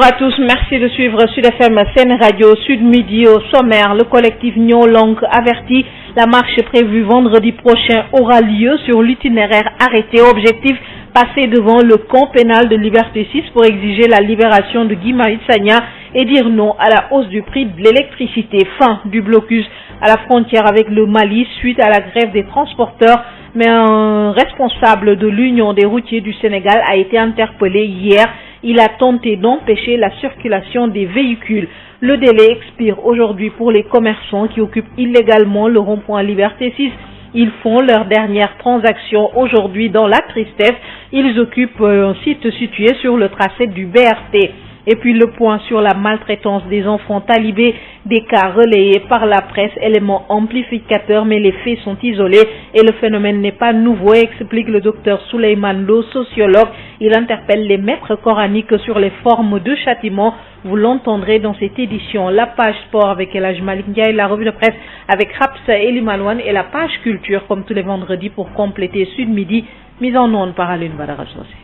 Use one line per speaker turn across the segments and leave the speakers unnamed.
à tous, merci de suivre Sud FM Sen Radio Sud Midi. Au sommaire, le collectif Nyo Lank avertit, la marche prévue vendredi prochain aura lieu sur l'itinéraire arrêté. Objectif, passer devant le camp pénal de Liberté 6 pour exiger la libération de Guy Marius Sagna et dire non à la hausse du prix de l'électricité. Fin du blocus à la frontière avec le Mali suite à la grève des transporteurs. Mais un responsable de l'Union des routiers du Sénégal a été interpellé hier. Il a tenté d'empêcher la circulation des véhicules. Le délai expire aujourd'hui pour les commerçants qui occupent illégalement le rond-point Liberté 6. Ils font leur dernière transaction aujourd'hui dans la tristesse. Ils occupent un site situé sur le tracé du BRT. Et puis le point sur la maltraitance des enfants talibés, des cas relayés par la presse, élément amplificateur, mais les faits sont isolés et le phénomène n'est pas nouveau, explique le docteur Souleymane Lo, sociologue. Il interpelle les maîtres coraniques sur les formes de châtiment. Vous l'entendrez dans cette édition. La page sport avec El Hadj Malick Ndiaye, la revue de presse avec Rapsa Elimalouane et la page culture comme tous les vendredis pour compléter Sud Midi, mise en onde par Alioune Badara Socé.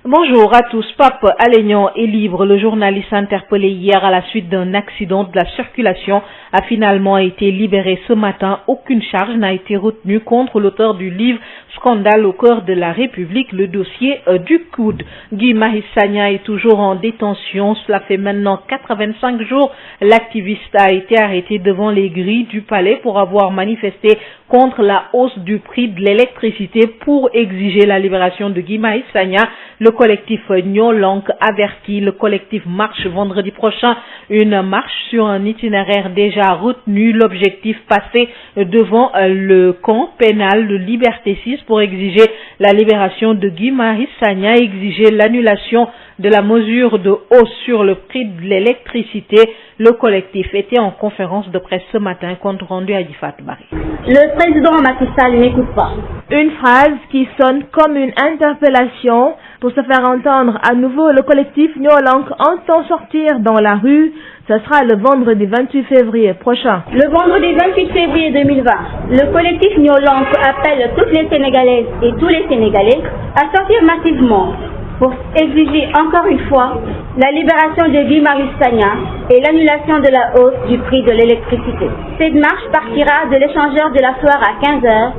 Bonjour à tous. Pape Alignan est libre. Le journaliste interpellé hier à la suite d'un accident de la circulation a finalement été libéré ce matin. Aucune charge n'a été retenue contre l'auteur du livre Scandale au cœur de la République, le dossier du coude. Guy Marius Sagna est toujours en détention. Cela fait maintenant 85 jours. L'activiste a été arrêté devant les grilles du palais pour avoir manifesté contre la hausse du prix de l'électricité pour exiger la libération de Guy Marius Sagna. Le collectif Nyo Lank avertit. Le collectif marche vendredi prochain. Une marche sur un itinéraire déjà retenu. L'objectif, passer devant le camp pénal de Liberté 6 pour exiger la libération de Guy Marius Sagna, exiger l'annulation de la mesure de hausse sur le prix de l'électricité. Le collectif était en conférence de presse ce matin, compte rendu à Yifat Barry.
Le président Macky Sall n'écoute pas.
Une phrase qui sonne comme une interpellation. Pour se faire entendre à nouveau, le collectif Nyo Lank entend sortir dans la rue. Ce sera le vendredi 28 février prochain.
Le vendredi 28 février 2020, le collectif Nyo Lank appelle toutes les Sénégalaises et tous les Sénégalais à sortir massivement pour exiger encore une fois la libération de Guy Marius Sagna et l'annulation de la hausse du prix de l'électricité. Cette marche partira de l'échangeur de la Soire à 15h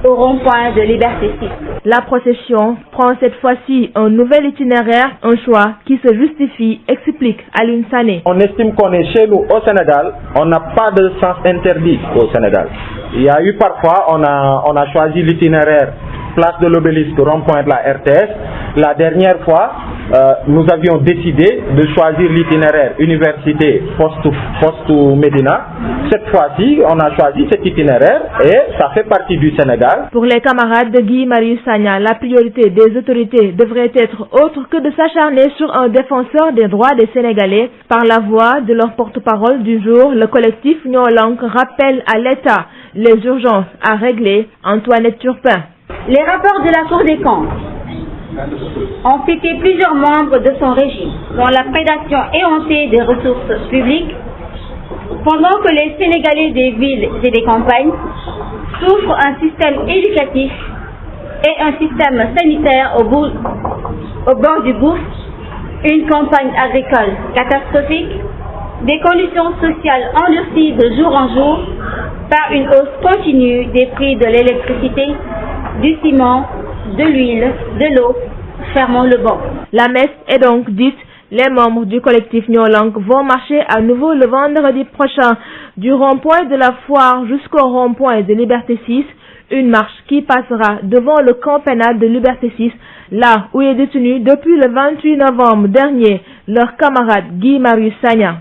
au rond-point de Liberté 6.
La procession prend cette fois-ci un nouvel itinéraire, un choix qui se justifie, explique Alioune Sané.
On estime qu'on est chez nous au Sénégal, on n'a pas de sens interdit au Sénégal. Il y a eu parfois, on a choisi l'itinéraire place de l'Obélisque, rond-point de la RTS. La dernière fois, nous avions décidé de choisir l'itinéraire Université Poste Médina. Cette fois-ci, on a choisi cet itinéraire et ça fait partie du Sénégal.
Pour les camarades de Guy Marius Sagna, la priorité des autorités devrait être autre que de s'acharner sur un défenseur des droits des Sénégalais. Par la voix de leur porte-parole du jour, le collectif Nyo Lank rappelle à l'État les urgences à régler. Antoinette Turpin.
Les rapports de la Cour des comptes ont cité plusieurs membres de son régime dans la prédation éhontée des ressources publiques, pendant que les Sénégalais des villes et des campagnes souffrent un système éducatif et un système sanitaire au bord du gouffre, une campagne agricole catastrophique, des conditions sociales endurcies de jour en jour par une hausse continue des prix de l'électricité, du ciment, de l'huile, de l'eau, fermons le banc.
La messe est donc dite. Les membres du collectif Nyo Lank vont marcher à nouveau le vendredi prochain du rond-point de la Foire jusqu'au rond-point de Liberté 6. Une marche qui passera devant le camp pénal de Liberté 6, là où est détenu depuis le 28 novembre dernier leur camarade Guy Marius Sagna.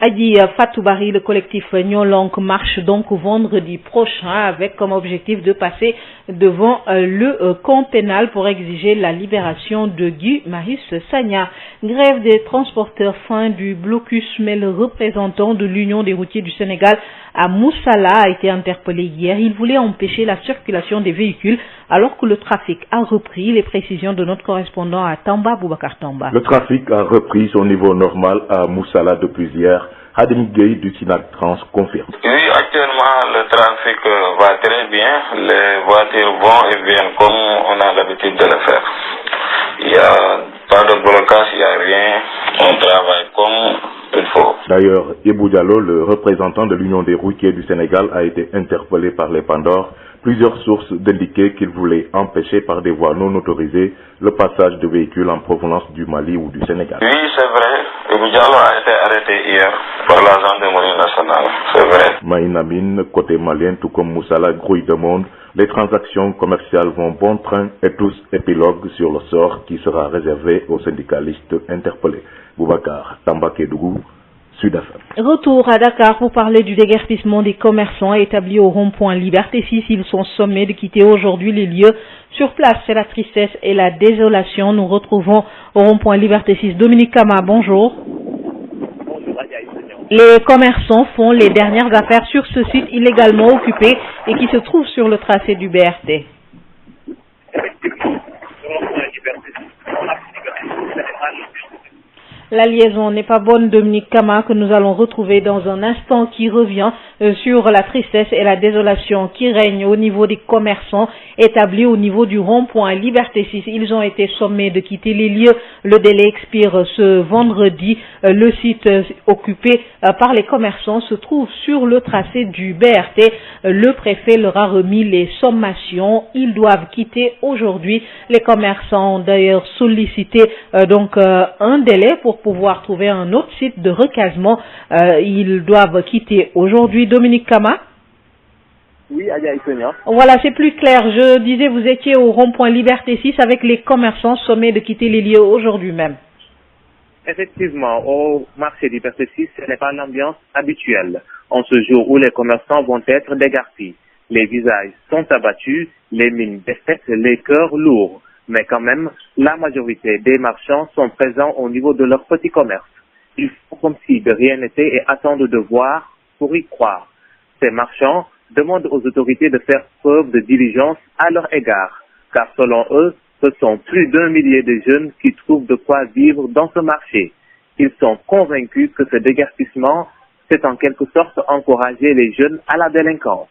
Adi Fatou Barry, le collectif Nyo Lank marche donc vendredi prochain avec comme objectif de passer devant le camp pénal pour exiger la libération de Guy Marius Sagna. Grève des transporteurs, fin du blocus, mais le représentant de l'Union des routiers du Sénégal à Moussala a été interpellé hier. Il voulait empêcher la circulation des véhicules alors que le trafic a repris. Les précisions de notre correspondant à Tamba, Boubacar Tamba.
Le trafic a repris son niveau normal à Moussala depuis hier. Hademi Gueye du Sinac Trans confirme.
Oui, actuellement le trafic va très bien. Les voitures vont et viennent comme on a l'habitude de le faire. Il n'y a pas de blocage, il n'y a rien. On travaille comme il faut.
D'ailleurs, Ebou Diallo, le représentant de l'Union des routiers du Sénégal, a été interpellé par les Pandores. Plusieurs sources d'indiquer qu'il voulait empêcher par des voies non autorisées le passage de véhicules en provenance du Mali ou du Sénégal.
Oui, c'est vrai. Ebou Diallo a été arrêté hier par la gendarmerie nationale. C'est vrai.
Maïnamine, côté malien, tout comme Moussala, grouille de monde, les transactions commerciales vont bon train et tous épiloguent sur le sort qui sera réservé aux syndicalistes interpellés. Boubacar Tambakedougou, Sud FM.
Retour à Dakar pour parler du déguerpissement des commerçants établis au rond-point Liberté 6. Ils sont sommés de quitter aujourd'hui les lieux. Sur place, c'est la tristesse et la désolation. Nous retrouvons au rond-point Liberté 6 Dominique Kama. Bonjour. Les commerçants font les dernières affaires sur ce site illégalement occupé et qui se trouve sur le tracé du BRT. La liaison n'est pas bonne, Dominique Kama, que nous allons retrouver dans un instant, qui revient sur la tristesse et la désolation qui règnent au niveau des commerçants établis au niveau du rond-point Liberté 6. Ils ont été sommés de quitter les lieux. Le délai expire ce vendredi. Le site occupé par les commerçants se trouve sur le tracé du BRT. Le préfet leur a remis les sommations. Ils doivent quitter aujourd'hui. Les commerçants ont d'ailleurs sollicité un délai pour pouvoir trouver un autre site de recasement. Ils doivent quitter aujourd'hui. Dominique Kama.
Oui, Adia Ikonia.
Voilà, c'est plus clair. Je disais, vous étiez au rond-point Liberté 6 avec les commerçants sommés de quitter les lieux aujourd'hui même.
Effectivement, au marché Liberté 6, ce n'est pas l'ambiance habituelle. En ce jour où les commerçants vont être dégarpis, les visages sont abattus, les mines défaites, les cœurs lourds. Mais quand même, la majorité des marchands sont présents au niveau de leur petit commerce. Ils font comme si de rien n'était et attendent de voir pour y croire. Ces marchands demandent aux autorités de faire preuve de diligence à leur égard, car selon eux, ce sont plus d'1 millier de jeunes qui trouvent de quoi vivre dans ce marché. Ils sont convaincus que ce déguerpissement, c'est en quelque sorte encourager les jeunes à la délinquance.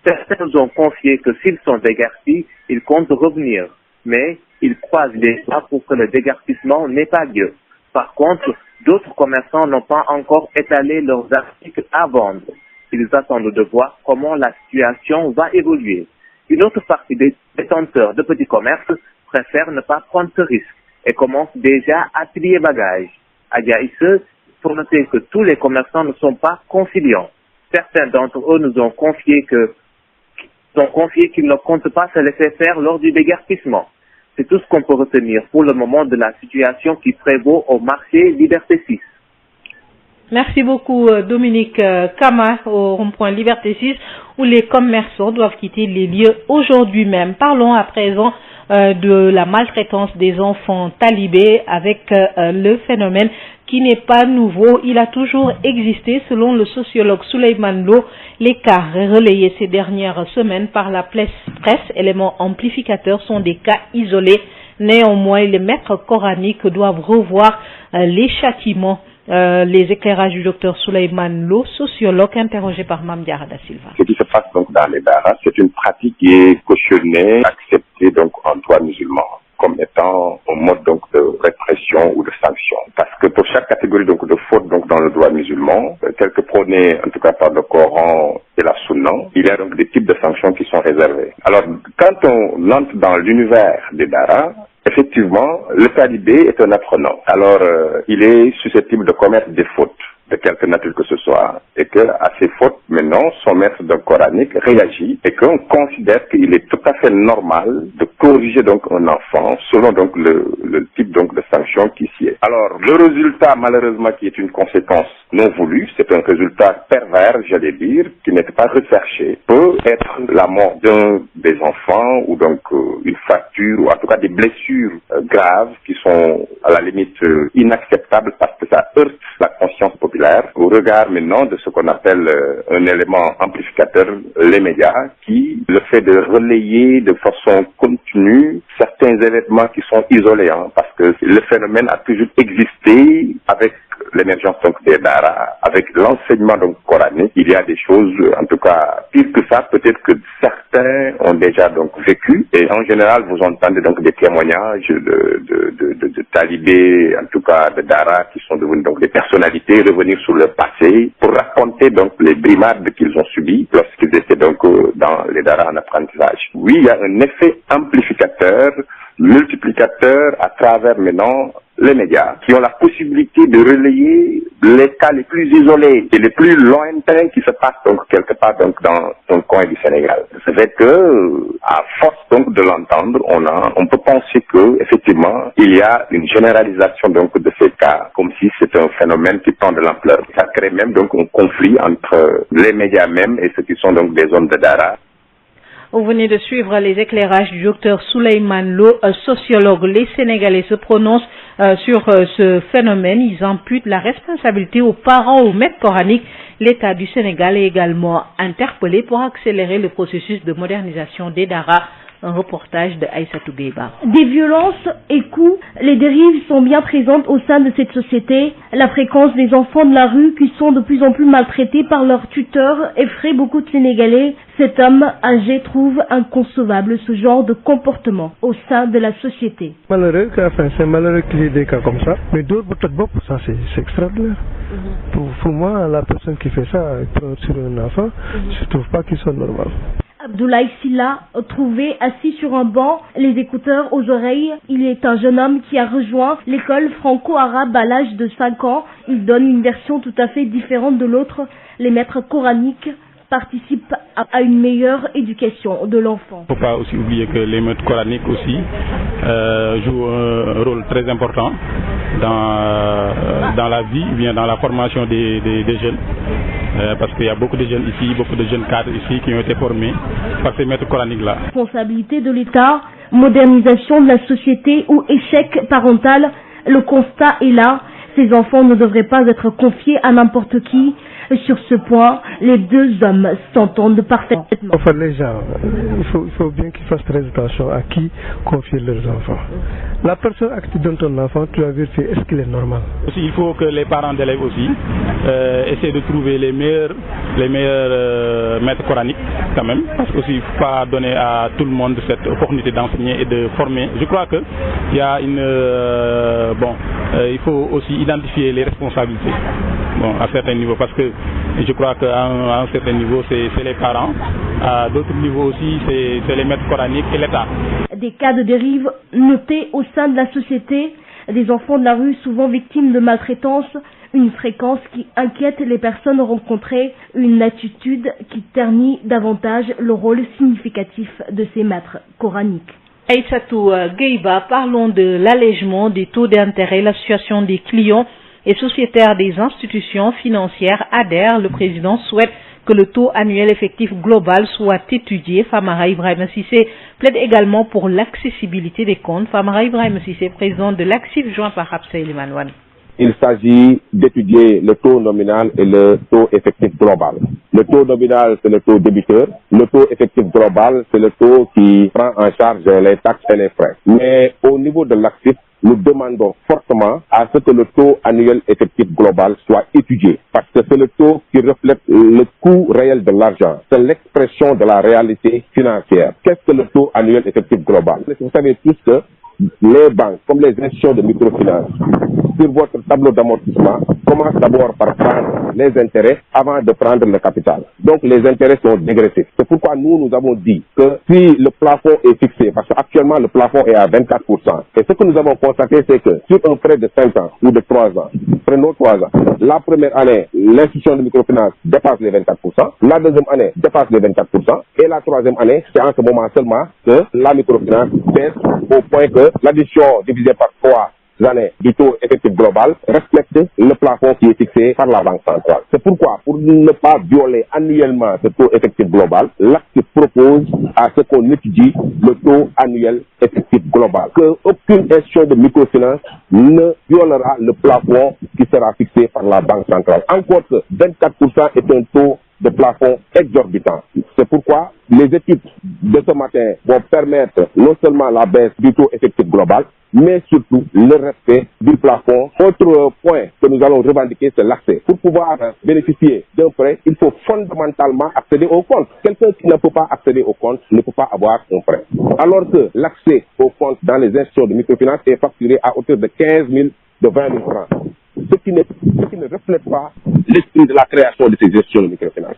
Certains nous ont confié que s'ils sont déguerpis, ils comptent revenir, mais ils croisent les doigts pour que le déguerpissement n'ait pas lieu. Par contre, d'autres commerçants n'ont pas encore étalé leurs articles à vendre. Ils attendent de voir comment la situation va évoluer. Une autre partie des détenteurs de petits commerces préfèrent ne pas prendre ce risque et commencent déjà à plier bagages. À Yaïse, il faut noter que tous les commerçants ne sont pas conciliants. Certains d'entre eux nous ont confié qu'ils ne comptent pas se laisser faire lors du déguerpissement. C'est tout ce qu'on peut retenir pour le moment de la situation qui prévaut au marché Liberté 6.
Merci beaucoup Dominique Kama au rond-point Liberté 6 où les commerçants doivent quitter les lieux aujourd'hui même. Parlons à présent de la maltraitance des enfants talibés avec le phénomène qui n'est pas nouveau. Il a toujours existé selon le sociologue Souleymane Lo. Les cas relayés ces dernières semaines par la presse, éléments amplificateurs, sont des cas isolés. Néanmoins, les maîtres coraniques doivent revoir les châtiments. Les éclairages du docteur Souleymane Lo, sociologue interrogé par Mame Diarra Da Silva.
Ce qui se passe donc dans les daras, c'est une pratique qui est cautionnée, acceptée donc en droit musulman comme étant un mode donc de répression ou de sanction. Parce que pour chaque catégorie donc de faute donc dans le droit musulman, tel que prôné en tout cas par le Coran et la Sunna, il y a donc des types de sanctions qui sont réservées. Alors quand on entre dans l'univers des daras, effectivement, le talibé est un apprenant. Alors, il est susceptible de commettre des fautes de quelque nature que ce soit, et que à ces fautes, maintenant, son maître donc coranique réagit, et qu'on considère qu'il est tout à fait normal de corriger donc un enfant selon donc le type donc de sanction qui s'y est. Alors, le résultat, malheureusement, qui est une conséquence non voulue, c'est un résultat pervers, j'allais dire, qui n'était pas recherché, peut être la mort d'un des enfants, ou donc une fracture, ou en tout cas des blessures graves qui sont à la limite inacceptables parce que ça heurte la conscience populaire au regard maintenant de ce qu'on appelle un élément amplificateur, les médias, qui le fait de relayer de façon continue certains événements qui sont isolés, parce que le phénomène a toujours existé avec l'émergence donc des daras, avec l'enseignement donc coranique, il y a des choses, en tout cas, pire que ça, peut-être que certains ont déjà donc vécu. Et en général, vous entendez donc des témoignages de talibés, en tout cas de daras, qui sont devenus donc des personnalités, revenir sur le passé pour raconter donc les brimades qu'ils ont subies lorsqu'ils étaient donc dans les daras en apprentissage. Oui, il y a un effet amplificateur, multiplicateur à travers maintenant les médias qui ont la possibilité de relayer les cas les plus isolés et les plus lointains qui se passent donc quelque part donc dans un coin du Sénégal. C'est vrai que à force donc de l'entendre, on peut penser que effectivement il y a une généralisation donc de ces cas comme si c'était un phénomène qui prend de l'ampleur. Ça crée même donc un conflit entre les médias même et ceux qui sont donc des hommes de Dara.
Vous venez de suivre les éclairages du docteur Souleymane Lo, sociologue. Les Sénégalais se prononcent sur ce phénomène. Ils imputent la responsabilité aux parents, aux maîtres coraniques. L'État du Sénégal est également interpellé pour accélérer le processus de modernisation des daras. Un reportage de Aïssatou Gueiba.
Des violences et coups, les dérives sont bien présentes au sein de cette société. La fréquence des enfants de la rue qui sont de plus en plus maltraités par leurs tuteurs effraie beaucoup de Sénégalais. Cet homme âgé trouve inconcevable ce genre de comportement au sein de la société.
Malheureux, c'est malheureux qu'il y ait des cas comme ça. Mais d'autres, ça c'est extraordinaire. Pour moi, la personne qui fait ça sur un enfant, je ne trouve pas qu'il soit normal.
Abdoulaye Silla, trouvé assis sur un banc, les écouteurs aux oreilles. Il est un jeune homme qui a rejoint l'école franco-arabe à l'âge de 5 ans. Il donne une version tout à fait différente de l'autre. Les maîtres coraniques participent à une meilleure éducation de l'enfant.
Il ne faut pas aussi oublier que les maîtres coraniques aussi jouent un rôle très important dans la vie, bien dans la formation des jeunes. Parce qu'il y a beaucoup de jeunes ici, beaucoup de jeunes cadres ici qui ont été formés par ces maîtres coraniques-là.
Responsabilité de l'État, modernisation de la société ou échec parental, le constat est là. Ces enfants ne devraient pas être confiés à n'importe qui. Sur ce point, les deux hommes s'entendent parfaitement.
Enfin, les gens, il faut bien qu'ils fassent très attention à qui confier leurs enfants. La personne à qui tu donnes ton enfant, tu vas vérifier est-ce qu'il est normal. Aussi,
il faut que les parents d'élèves aussi essaient de trouver les meilleurs maîtres coraniques quand même, parce qu'il ne faut pas donner à tout le monde cette opportunité d'enseigner et de former. Je crois que il y a il faut aussi identifier les responsabilités à certains niveaux, parce que je crois qu'à un certain niveau c'est les parents, à d'autres niveaux aussi c'est les maîtres coraniques et l'État.
Des cas de dérive notés au sein de la société, des enfants de la rue souvent victimes de maltraitance, une fréquence qui inquiète les personnes rencontrées, une attitude qui ternit davantage le rôle significatif de ces maîtres coraniques.
Aïssatou Gueiba, parlons de l'allègement des taux d'intérêt. L'association des clients et sociétaires des institutions financières adhère. Le président souhaite que le taux annuel effectif global soit étudié. Famara Ibrahim Sissé plaide également pour l'accessibilité des comptes. Famara Ibrahim Sissé, président de l'Actif, joint par Rapsa Elimanouane.
Il s'agit d'étudier le taux nominal et le taux effectif global. Le taux nominal, c'est le taux débiteur. Le taux effectif global, c'est le taux qui prend en charge les taxes et les frais. Mais au niveau de l'Actif, nous demandons fortement à ce que le taux annuel effectif global soit étudié. Parce que c'est le taux qui reflète le coût réel de l'argent. C'est l'expression de la réalité financière. Qu'est-ce que le taux annuel effectif global? Vous savez tous que les banques, comme les institutions de microfinance, sur votre tableau d'amortissement, commencent d'abord par prendre les intérêts avant de prendre le capital. Donc les intérêts sont dégressifs. C'est pourquoi nous avons dit que si le plafond est fixé, parce qu'actuellement le plafond est à 24%, et ce que nous avons constaté, c'est que sur un prêt de 5 ans ou de 3 ans, prenons 3 ans, la première année, l'institution de microfinance dépasse les 24%, la deuxième année dépasse les 24%, et la troisième année, c'est en ce moment seulement que la microfinance baisse au point que l'addition divisée par 3 années du taux effectif global respecte le plafond qui est fixé par la Banque centrale. C'est pourquoi, pour ne pas violer annuellement ce taux effectif global, l'acte propose à ce qu'on étudie le taux annuel effectif global. Qu'aucune institution de microfinance ne violera le plafond qui sera fixé par la Banque centrale. Encore que 24% est un taux de plafond exorbitant. C'est pourquoi les études de ce matin vont permettre non seulement la baisse du taux effectif global, mais surtout le respect du plafond. Autre point que nous allons revendiquer, c'est l'accès. Pour pouvoir bénéficier d'un prêt, il faut fondamentalement accéder au compte. Quelqu'un qui ne peut pas accéder au compte ne peut pas avoir un prêt. Alors que l'accès au compte dans les institutions de microfinance est facturé à hauteur de 15 000, de 20 000 francs. Ce qui ne reflète pas l'esprit de la création de ces institutions de microfinance.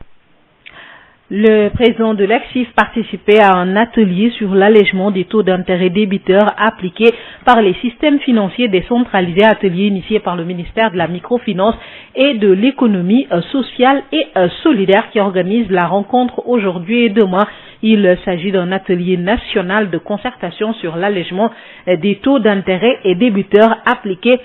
Le président de l'ACSIF participait à un atelier sur l'allègement des taux d'intérêt débiteurs appliqués par les systèmes financiers décentralisés, atelier initié par le ministère de la microfinance et de l'économie sociale et solidaire qui organise la rencontre aujourd'hui et demain. Il s'agit d'un atelier national de concertation sur l'allègement des taux d'intérêt et débiteurs appliqués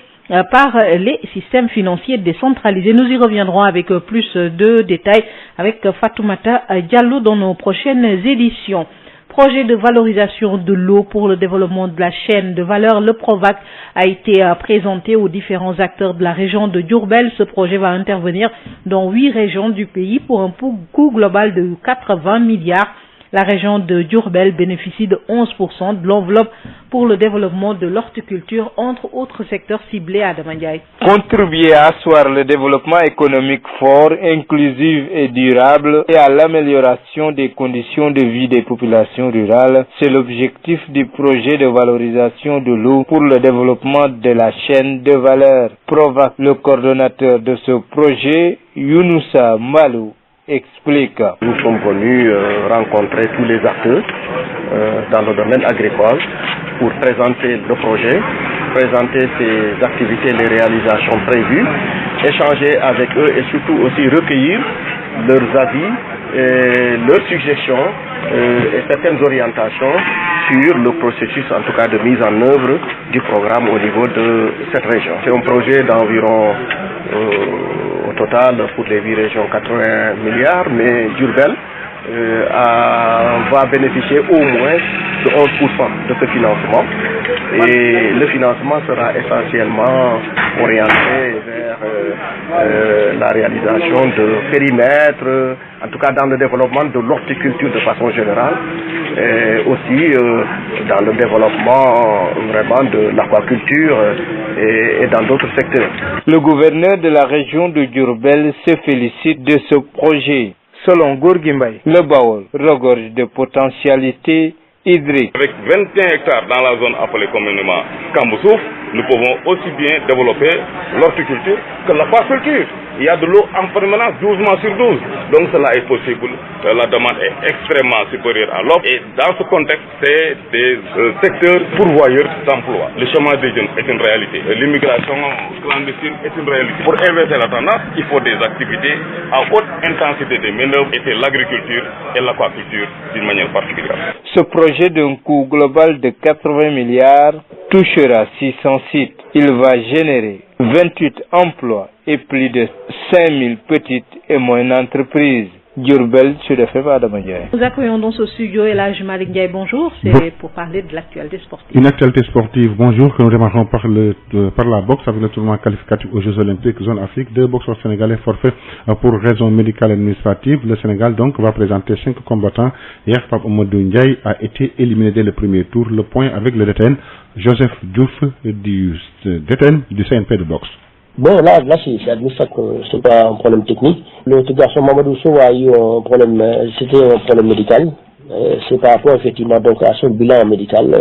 par les systèmes financiers décentralisés. Nous y reviendrons avec plus de détails avec Fatoumata Diallo dans nos prochaines éditions. Projet de valorisation de l'eau pour le développement de la chaîne de valeur, le PROVAC, a été présenté aux différents acteurs de la région de Diourbel. Ce projet va intervenir dans 8 régions du pays pour un coût global de 80 milliards. La région de Diourbel bénéficie de 11% de l'enveloppe pour le développement de l'horticulture, entre autres secteurs ciblés à Damandiaï.
Contribuer à asseoir le développement économique fort, inclusif et durable et à l'amélioration des conditions de vie des populations rurales, c'est l'objectif du projet de valorisation de l'eau pour le développement de la chaîne de valeur. PROVAC, le coordonnateur de ce projet, Younoussa Malou, explique.
Nous sommes venus rencontrer tous les acteurs dans le domaine agricole pour présenter le projet, présenter ses activités, les réalisations prévues, échanger avec eux et surtout aussi recueillir leurs avis, et leurs suggestions et certaines orientations sur le processus en tout cas de mise en œuvre du programme au niveau de cette région. C'est un projet d'environ au total pour les 8 régions 80 milliards, mais Diourbel va bénéficier au moins de 11% de ce financement et le financement sera essentiellement orienté vers la réalisation de périmètres, en tout cas dans le développement de l'horticulture de façon générale et aussi dans le développement vraiment de l'aquaculture et dans d'autres secteurs.
Le gouverneur de la région de Diourbel se félicite de ce projet. Selon Gourguimbay, le Baol regorge de potentialités hydriques.
Avec 21 hectares dans la zone appelée communément Kamboussouf, nous pouvons aussi bien développer l'horticulture que l'aquaculture. Il y a de l'eau en permanence 12 mois sur 12. Donc cela est possible. La demande est extrêmement supérieure à l'offre. Et dans ce contexte, c'est des secteurs pourvoyeurs d'emploi. Le chômage des jeunes est une réalité. L'immigration clandestine est une réalité. Pour inverser la tendance, il faut des activités à haute intensité de main-d'œuvre et c'est l'agriculture et l'aquaculture d'une manière particulière.
Ce projet d'un coût global de 80 milliards touchera 600 sites. Il va générer 28 emplois et plus de 5000 petites et moyennes entreprises. Diourbel, Sud FM, Adama Ndiaye.
Nous accueillons dans ce studio Elhadji Malick Ndiaye, bonjour. C'est pour parler de l'actualité sportive.
Une actualité sportive, bonjour, que nous démarrons par la boxe avec le tournoi qualificatif aux Jeux Olympiques Zone Afrique. 2 boxeurs sénégalais forfaits pour raisons médicales et administratives. Le Sénégal donc va présenter 5 combattants. Hier, Pape Amadou Ndiaye a été éliminé dès le premier tour. Le point avec le DTN Joseph Diouf du DTN du CNP de boxe.
Bon, là c'est admissible que c'est pas un problème technique. Le garçon Mamadou Sow a eu un problème, c'était un problème médical. C'est par rapport effectivement donc à son bilan médical.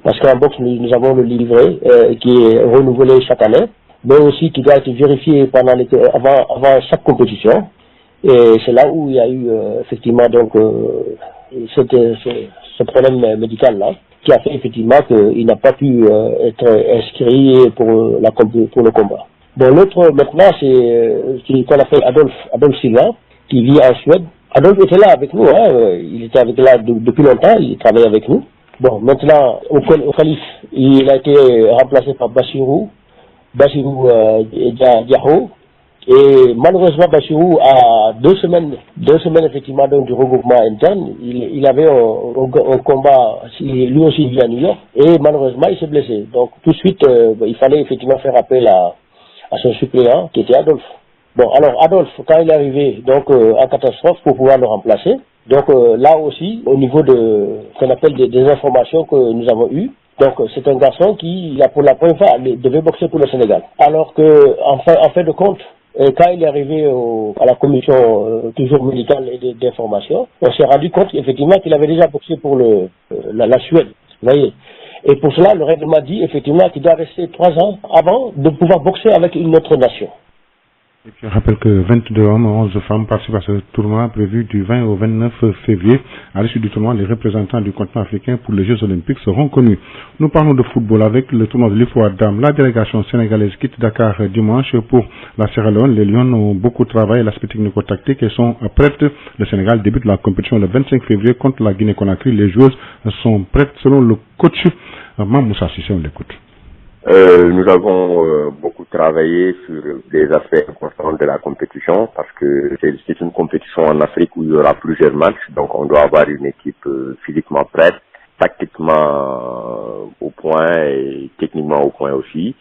Parce qu'en boxe, nous avons le livret qui est renouvelé chaque année, mais aussi qui doit être vérifié pendant avant chaque compétition. Et c'est là où il y a eu effectivement donc ce problème médical là, qui a fait effectivement qu'il n'a pas pu être inscrit pour le combat. Bon, l'autre maintenant c'est qu'on appelle Adolphe Silva, qui vit en Suède. Adolphe était là avec nous, il était avec là depuis longtemps, il travaille avec nous. Bon, maintenant au Calife, il a été remplacé par Bassirou Diaho. Et malheureusement, Bassirou, à 2 semaines effectivement donc, du regroupement interne, il avait un combat, lui aussi il vit à New York, et malheureusement il s'est blessé. Donc tout de suite, il fallait effectivement faire appel à son suppléant qui était Adolphe. Bon, alors Adolphe, quand il est arrivé donc en catastrophe pour pouvoir le remplacer, donc là aussi, au niveau de ce qu'on appelle des informations que nous avons eues, donc c'est un garçon qui, pour la première fois, devait boxer pour le Sénégal. Alors que, en fin de compte, quand il est arrivé à la commission toujours médicale et d'information, on s'est rendu compte effectivement qu'il avait déjà boxé pour la Suède. Vous voyez. Et pour cela, le règlement dit effectivement qu'il doit rester 3 ans avant de pouvoir boxer avec une autre nation.
Et puis, je rappelle que 22 hommes et 11 femmes participent à ce tournoi prévu du 20 au 29 février. À l'issue du tournoi, les représentants du continent africain pour les Jeux Olympiques seront connus. Nous parlons de football avec le tournoi de l'IFOA Dames. La délégation sénégalaise quitte Dakar dimanche pour la Sierra Leone. Les Lions ont beaucoup travaillé l'aspect technico-tactique et sont prêtes. Le Sénégal débute la compétition le 25 février contre la Guinée-Conakry. Les joueuses sont prêtes selon le coach Mamoussa Sissé. On l'écoute.
Nous avons beaucoup travaillé sur des aspects importants de la compétition parce que c'est une compétition en Afrique où il y aura plusieurs matchs, donc on doit avoir une équipe physiquement prête, tactiquement au point et techniquement au point aussi.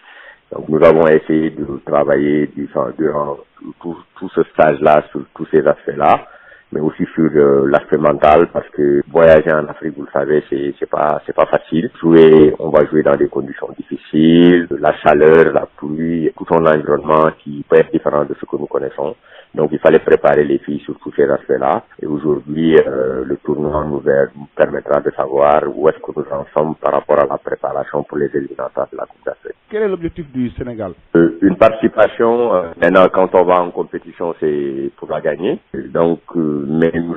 Donc nous avons essayé de travailler durant tout ce stage-là sur tous ces aspects-là, mais aussi sur l'aspect mental parce que voyager en Afrique, vous le savez, c'est pas facile. On va jouer dans des conditions difficiles, la chaleur, la pluie, tout un environnement qui peut être différent de ce que nous connaissons. Donc il fallait préparer les filles sur tous ces aspects-là. Et aujourd'hui, le tournoi nous permettra de savoir où est-ce que nous en sommes par rapport à la préparation pour les éliminatoires de la Coupe d'Afrique.
Quel est l'objectif du Sénégal?
Une participation. Maintenant, quand on va en compétition, c'est pour la gagner. Donc, mais nous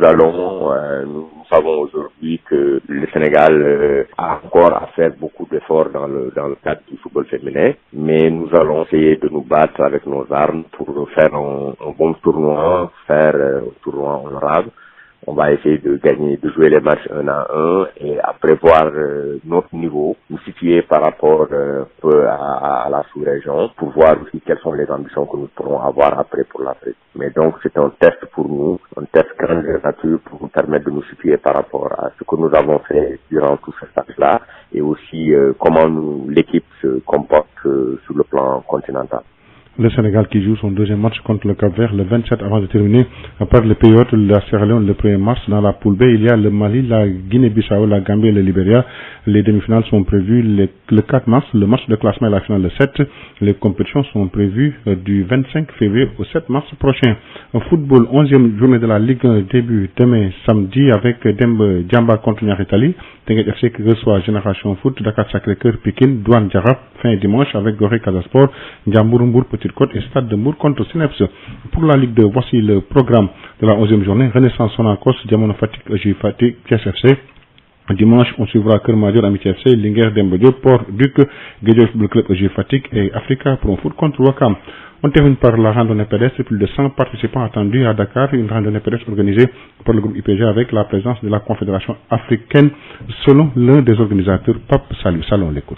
savons aujourd'hui que le Sénégal a encore à faire beaucoup d'efforts dans le cadre du football féminin. Mais nous allons essayer de nous battre avec nos armes pour faire un bon tournoi, faire un tournoi honorable. On va essayer de gagner, de jouer les matchs 1 à 1 et après voir notre niveau, nous situer par rapport à la sous-région pour voir aussi quelles sont les ambitions que nous pourrons avoir après pour l'Afrique. Mais donc c'est un test pour nous, un test grandeur nature pour nous permettre de nous situer par rapport à ce que nous avons fait durant tout ce stage-là et aussi comment l'équipe se comporte sur le plan continental.
Le Sénégal qui joue son deuxième match contre le Cap-Vert le 27 avant de terminer par le pays hôte, la Sierra Leone le 1er mars. Dans la poule B, il y a le Mali, la Guinée-Bissau, la Gambie et le Libéria. Les demi-finales sont prévues le 4 mars, le match de classement et la finale le 7. Les compétitions sont prévues du 25 février au 7 mars prochain. Au football, 11e journée de la Ligue 1 début demain samedi avec Dembe Djamba contre Niaritali. Tenguet FC qui reçoit Génération Foot, Dakar Sacré-Cœur, Pikine, Douane Diarra, fin dimanche avec Gorée Casasport, Ndiambour Petite-Côte et Stade de Mbour contre Sineps. Pour la Ligue 2, voici le programme de la 11e journée. Renaissance Sonacos, Diamono Fatick, EJ Fatick, TSFC. Dimanche, on suivra Kermadior, Amitié FC, Linguère, Demba Diop, Port-Duc, Guédiawaye Football Club, EJ Fatick et Africa pour un foot contre Ouakam. On termine par la randonnée pédestre. Plus de 100 participants attendus à Dakar. Une randonnée pédestre organisée par le groupe IPG avec la présence de la Confédération africaine selon l'un des organisateurs, Pape Salou. Salon l'écoute.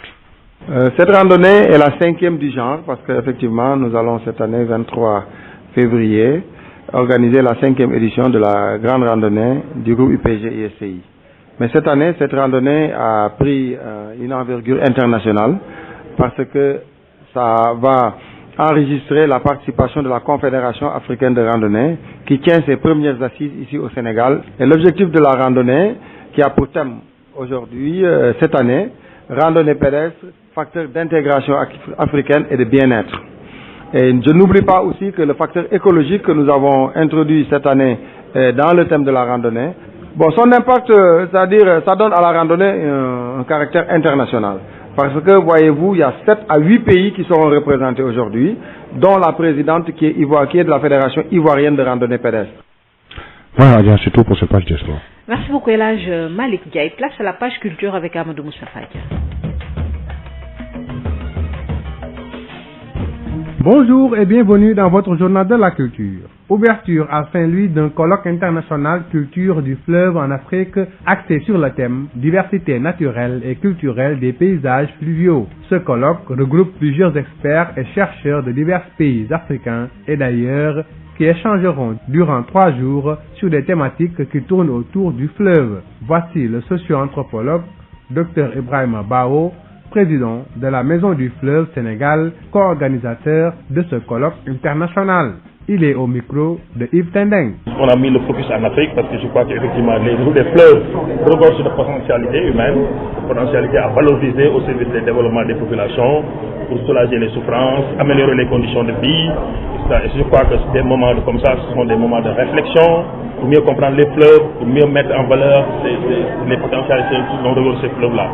Cette randonnée est la 5e du genre parce qu'effectivement nous allons cette année 23 février organiser la 5e édition de la grande randonnée du groupe IPG-ISCI. Mais cette année, cette randonnée a pris une envergure internationale parce que ça va enregistrer la participation de la Confédération africaine de randonnée qui tient ses premières assises ici au Sénégal. Et l'objectif de la randonnée qui a pour thème aujourd'hui, cette année, randonnée pédestre, facteur d'intégration africaine et de bien-être. Et je n'oublie pas aussi que le facteur écologique que nous avons introduit cette année dans le thème de la randonnée, bon, son impact, c'est-à-dire, ça donne à la randonnée un caractère international. Parce que, voyez-vous, il y a 7 à 8 pays qui seront représentés aujourd'hui, dont la présidente qui est de la Fédération ivoirienne de randonnée pédestre.
Voilà, c'est tout pour cette page de sport.
Merci beaucoup, Elhaj Malik Ndiaye. Place à la page culture avec Amadou Moustapha.
Bonjour et bienvenue dans votre journal de la culture. Ouverture à Saint-Louis d'un colloque international culture du fleuve en Afrique axé sur le thème diversité naturelle et culturelle des paysages fluviaux. Ce colloque regroupe plusieurs experts et chercheurs de divers pays africains et d'ailleurs qui échangeront durant 3 jours sur des thématiques qui tournent autour du fleuve. Voici le socio-anthropologue Dr Ibrahima Bao, président de la Maison du Fleuve Sénégal, co-organisateur de ce colloque international. Il est au micro de Yves Tendeng.
On a mis le focus en Afrique parce que je crois qu'effectivement les fleuves regorgent de potentialités humaines, de potentialités à valoriser au service du développement des populations, pour soulager les souffrances, améliorer les conditions de vie. Et je crois que des moments comme ça, ce sont des moments de réflexion, pour mieux comprendre les fleuves, pour mieux mettre en valeur les potentialités dont regorgent ces fleuves-là.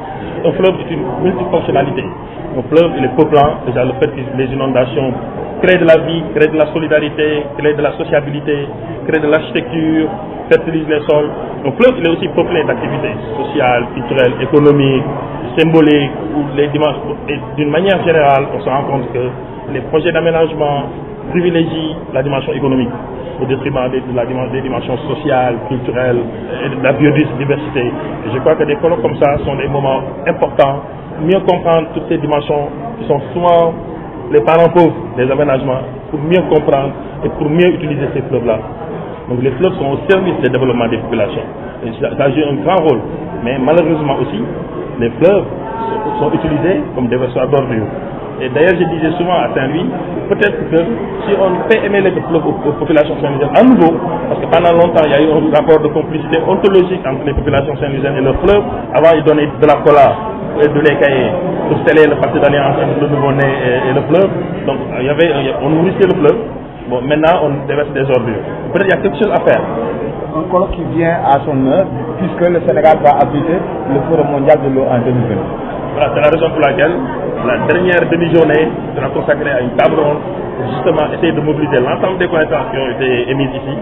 Un fleuve est une multifonctionnalité. Un fleuve, il est peuplant, déjà le fait que les inondations créent de la vie, créent de la solidarité, créent de la sociabilité, créent de l'architecture, fertilisent les sols. Un fleuve, il est aussi peuplé d'activités sociales, culturelles, économiques, symboliques, ou les dimensions. Et d'une manière générale, on se rend compte que les projets d'aménagement privilégient la dimension économique au détriment des dimensions sociales, culturelles et de la biodiversité. Et je crois que des colloques comme ça sont des moments importants, mieux comprendre toutes ces dimensions qui sont souvent les parents pauvres des aménagements, pour mieux comprendre et pour mieux utiliser ces fleuves-là. Donc les fleuves sont au service du développement des populations. Et ça joue un grand rôle. Mais malheureusement aussi, les fleuves sont utilisés comme des versoirs d'ordures. Et d'ailleurs, je disais souvent à Saint-Louis, peut-être que si on fait aimer les fleuves aux populations saint-louisiennes à nouveau, parce que pendant longtemps, il y a eu un rapport de complicité ontologique entre les populations saint-louisiennes et leurs fleuves. Avant, ils donnaient de la cola et de lait caillé pour sceller le parti d'alliance entre le nouveau-né et le fleuve. Donc, on nourrissait le fleuve. Bon, maintenant, on déverse des ordures. Peut-être qu'il y a quelque chose à faire.
Un colloque qui vient à son heure, puisque le Sénégal va abriter le Forum mondial de l'eau en 2020.
Voilà, c'est la raison pour laquelle la dernière demi-journée sera consacrée à une table ronde pour justement essayer de mobiliser l'ensemble des connaissances qui ont été émises ici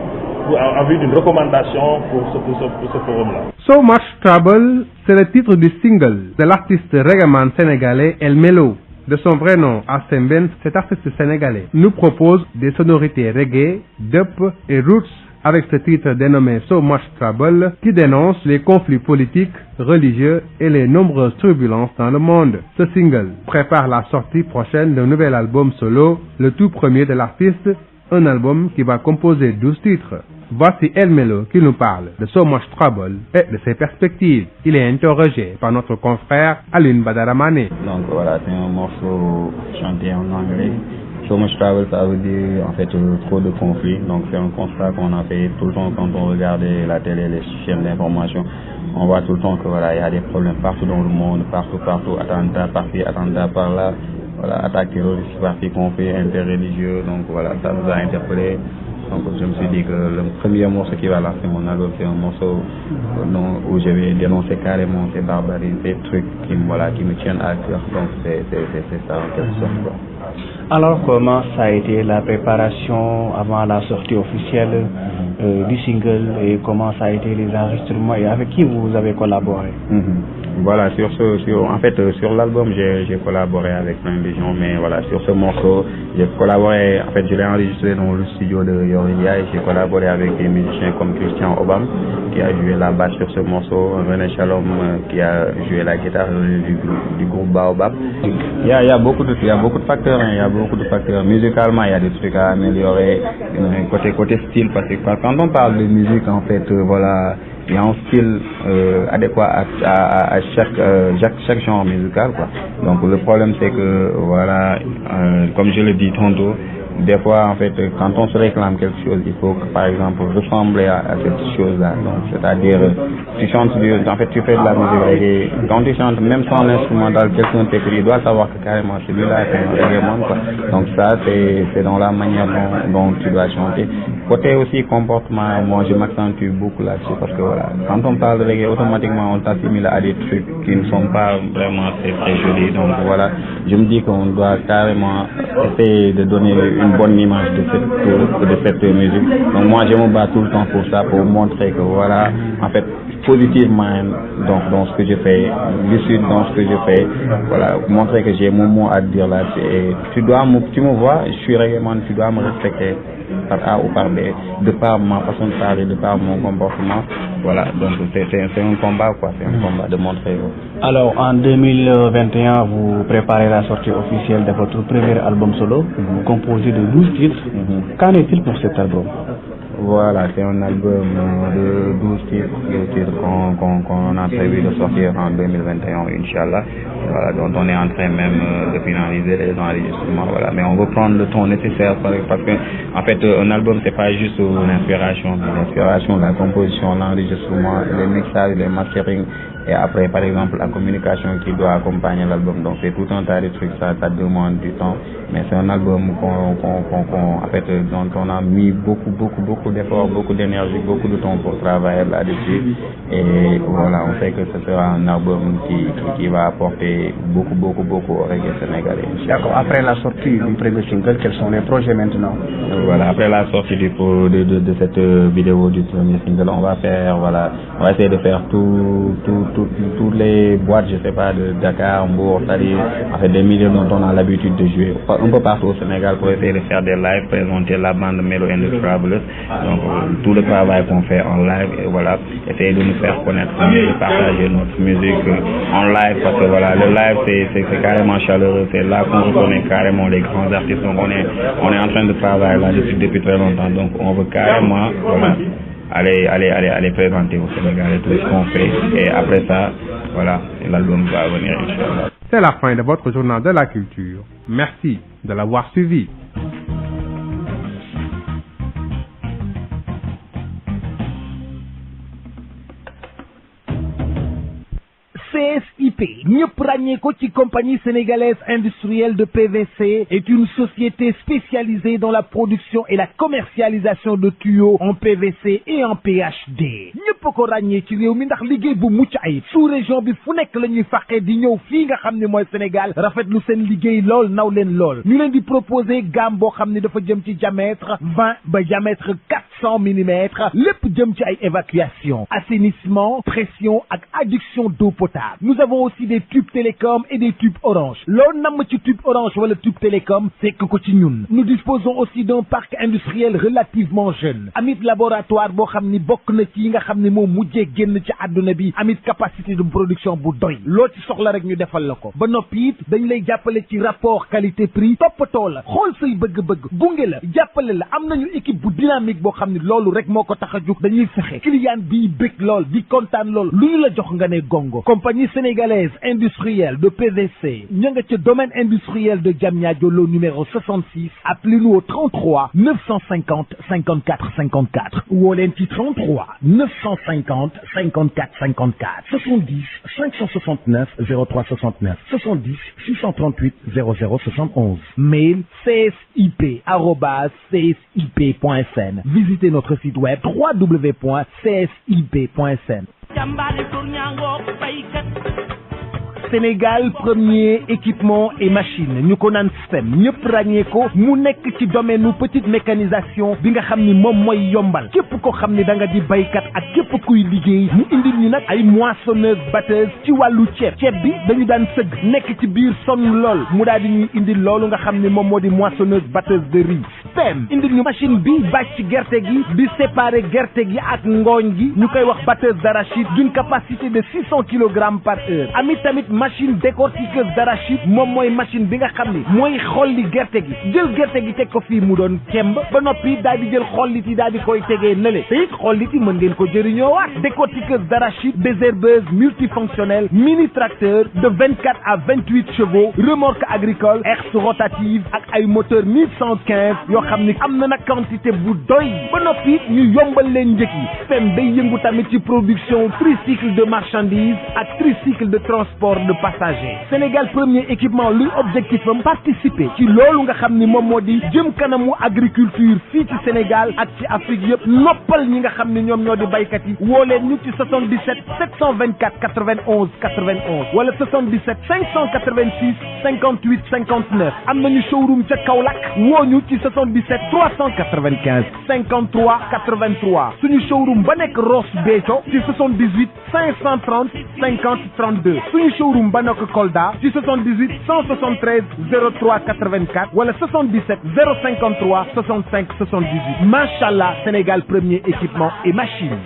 en vue d'une recommandation pour ce forum-là.
So Much Trouble, c'est le titre du single de l'artiste reggaeman sénégalais El Melo. De son vrai nom, Arsène Ben, cet artiste sénégalais nous propose des sonorités reggae, dub et roots avec ce titre dénommé So Much Trouble qui dénonce les conflits politiques, religieux et les nombreuses turbulences dans le monde. Ce single prépare la sortie prochaine d'un nouvel album solo, le tout premier de l'artiste, un album qui va composer 12 titres. Voici El Melo qui nous parle de So Much Trouble et de ses perspectives. Il est interrogé par notre confrère Aline Badaramane.
Donc voilà, c'est un morceau chanté en anglais. So Much Trouble, ça veut dire en fait trop de conflits. Donc c'est un constat qu'on a fait tout le temps quand on regardait la télé, les chaînes d'information. On voit tout le temps que voilà, il y a des problèmes partout dans le monde, partout, attentats par-ci, attentats par-là, voilà, attaques terroristes par-ci, conflits interreligieux. Donc voilà, ça nous a interpellés. Donc je me suis dit que le premier morceau qui va lancer mon album, c'est un morceau où je vais dénoncer carrément ces barbaries, ces trucs qui me tiennent à cœur. Donc c'est ça en quelque sorte.
Alors comment ça a été la préparation avant la sortie officielle du single et comment ça a été les enregistrements et avec qui vous avez collaboré?
Voilà, sur l'album j'ai collaboré avec plein de gens, mais voilà, sur ce morceau j'ai collaboré, en fait je l'ai enregistré dans le studio de Yoria et j'ai collaboré avec des musiciens comme Christian Obam qui a joué la basse sur ce morceau, René Shalom qui a joué la guitare du groupe Baobab. Il y a beaucoup de facteurs, il y a beaucoup de facteurs. Musicalement il y a des trucs à améliorer, côté style, parce que quand on parle de musique en fait voilà, il y a un style adéquat à chaque genre musical quoi. Donc le problème c'est que voilà, comme je le dis tantôt, des fois en fait quand on se réclame quelque chose, il faut que par exemple ressembler à cette chose-là. Donc c'est-à-dire tu chantes en fait tu fais de la musique reggae, quand tu chantes même sans instrumental, quelqu'un t'écrit, il doit savoir que carrément celui-là c'est un reggae quoi. Donc ça c'est dans la manière dont tu dois chanter. Côté aussi comportement, moi je m'accentue beaucoup là-dessus parce que voilà, quand on parle de reggae, automatiquement on s'assimile à des trucs qui ne sont pas vraiment très jolis. Donc voilà, je me dis qu'on doit carrément essayer de donner une bonne image de cette musique. Donc moi je me bats tout le temps pour ça, pour montrer que voilà, en fait positivement donc dans ce que je fais, lucide dans ce que je fais, voilà, montrer que j'ai mon mot à dire là-dessus. Et tu me vois, je suis réellement, tu dois me respecter par A ou par B, de par ma façon de parler, de par mon comportement. Voilà, donc c'est un combat quoi, c'est un combat de montrer.
Alors en 2021, vous préparez la sortie officielle de votre premier album solo, composé de 12 titres. Qu'en est-il pour cet album?
Voilà, c'est un album de 12 titres qu'on a prévu de sortir en 2021, Inch'Allah. Voilà, dont on est en train même de finaliser les enregistrements. Voilà, mais on veut prendre le temps nécessaire parce que, en fait, un album, c'est pas juste l'inspiration, la composition, l'enregistrement, les mixages, les mastering. Et après, par exemple, la communication qui doit accompagner l'album. Donc, c'est tout un tas de trucs, ça demande du temps. Mais c'est un album en fait, dont on a mis beaucoup d'efforts, beaucoup d'énergie, beaucoup de temps pour travailler là-dessus. Et voilà, on sait que ce sera un album qui va apporter beaucoup au reggae sénégalais.
D'accord. Après la sortie du premier single, quels sont les projets maintenant?
Voilà, après la sortie de cette vidéo du premier single, on va essayer de faire toutes les boîtes, je sais pas, de Dakar, Mbour, c'est-à-dire en fait, des milieux dont on a l'habitude de jouer un peu partout au Sénégal pour essayer de faire des lives, présenter la bande Melo and the Travelers. Donc tout le travail qu'on fait en live, et voilà, essayer de nous faire connaître, de partager notre musique en live, parce que voilà, le live c'est carrément chaleureux, c'est là qu'on reconnaît carrément les grands artistes. Donc on est en train de travailler là-dessus depuis très longtemps, donc on veut carrément aller présenter au Sénégal et tout ce qu'on fait. Et après ça, voilà, l'album va venir, Inch'Allah.
C'est la fin de votre journal de la culture. Merci de l'avoir suivi.
CSIP, ñëpp ràññee ko ci compagnie sénégalaise industrielle de PVC, est une société spécialisée dans la production et la commercialisation de tuyaux en PVC et en PHD. ñëpp ko ràññee ci réew mi ndax liggéey bu mucc ayib sous région bi fu nekk la ñuy fàqee di ñëw fii nga xam ne mooy Sénégal rafetlu seen liggéey lool naw leen lool. ñu leen di proposer gamme boo xam ne dafa jëm ci diamètre 20 ba diamètre 400 mm, lépp jëm ci ay évacuation, assainissement, pression ak adduction d'eau potable. Nous avons aussi des tubes télécom et des tubes orange. Loolu namm ci tube orange wala tube télécom, c'est que ko ci ñun. Nous disposons aussi d'un parc industriel relativement jeune. Amit laboratoire boo xam ni bokk na ci yi nga xam ne moo mujjee génn ci àdduna bi, amit capacité de production bu doy. Loo ci soxla rek ñu defal la ko. Ba noppi it dañ lay jàppale ci rapport qualité prix, toppatoo la, xool say bëgg-bëgg, gunge la, jàppale la. Am nañu équipe bu dynamique boo xam ne loolu rek moo ko tax a jóg. Dañuy fexe client bi bëgg lool, di kontaan lool, lu ñu la jox nga ne gongo. Compagnie sénégalaise industrielle de PVC, ña nga ca domaine industriel de Diamniadio, lo numéro 66. Appelez-nous au 33 950 54 54. Ou au lenti 33 950 54 54. 70 569 03 69. 70 638 00 71. Mail csip@csip.sn. Visitez notre site web www.csip.sn. Sénégal premier équipement et machine ñu ko naan STEM ñëpp ràññee ko mu nekk ci domaine u petite mécanisation bi nga xam ni moom mooy yombal képp ko xam ni da nga di baykat ak képp kuy liggéey. mu indil ñu nag ay moissonneuse batteuse ci wàllu ceeb bi dañu daan sëgg nekk ci biir sonn lool mu daal di ñuy indil loolu nga xam ni moom moo di moissonneuse batteuse de riz. STEM indil ñu machine bi bàcc gerte gi di séparer gerte gi ak ngooñ gi ñu koy wax batteuse d'arachide d'une capacité de 600 kg par heure. Amit tamit machine décortiqueuse d'arachide moom mooy machine bi nga xam ni mooy xolli gerte gi jël gerte gi teg ko fii mu doon kemb ba noppi daal di jël xollit yi daal di koy tegee nële te it xollit yi mën ngeen ko jëriñoo waat. Décortiqueuse d'arachide, désherbeuse multifonctionnelle, mini tracteur de 24 à 28 chevaux, remorque agricole, herse rotative ak ay moteur 1115 yoo xam ni am na nag quantité bu doy ba noppi ñu yombal leen njëkk yi. STEM day yëngu tamit ci production tricycle de marchandises ak tricycle de transport de passagers. Sénégal premier équipement luy objectif am participer ci loolu nga xam ni moom moo di jëm kanamu agriculture fii ci Sénégal ak ci Afrique yëpp noppal ñi nga xam ni ñoom ñoo di baykat yi. woo leen ñu ci 77 724 91 91 wala 77 586 58 59. am nañu showroom ca Kaolack woo ñu ci 77 395 53 83. suñu showroom ba nekk Ross Béthio ci 78 530 50 32. suñu showroom ba nekk Kolda ci 78 173 03 84 wala 77 053 65 78. Machallah, Sénégal premier équipement et machine.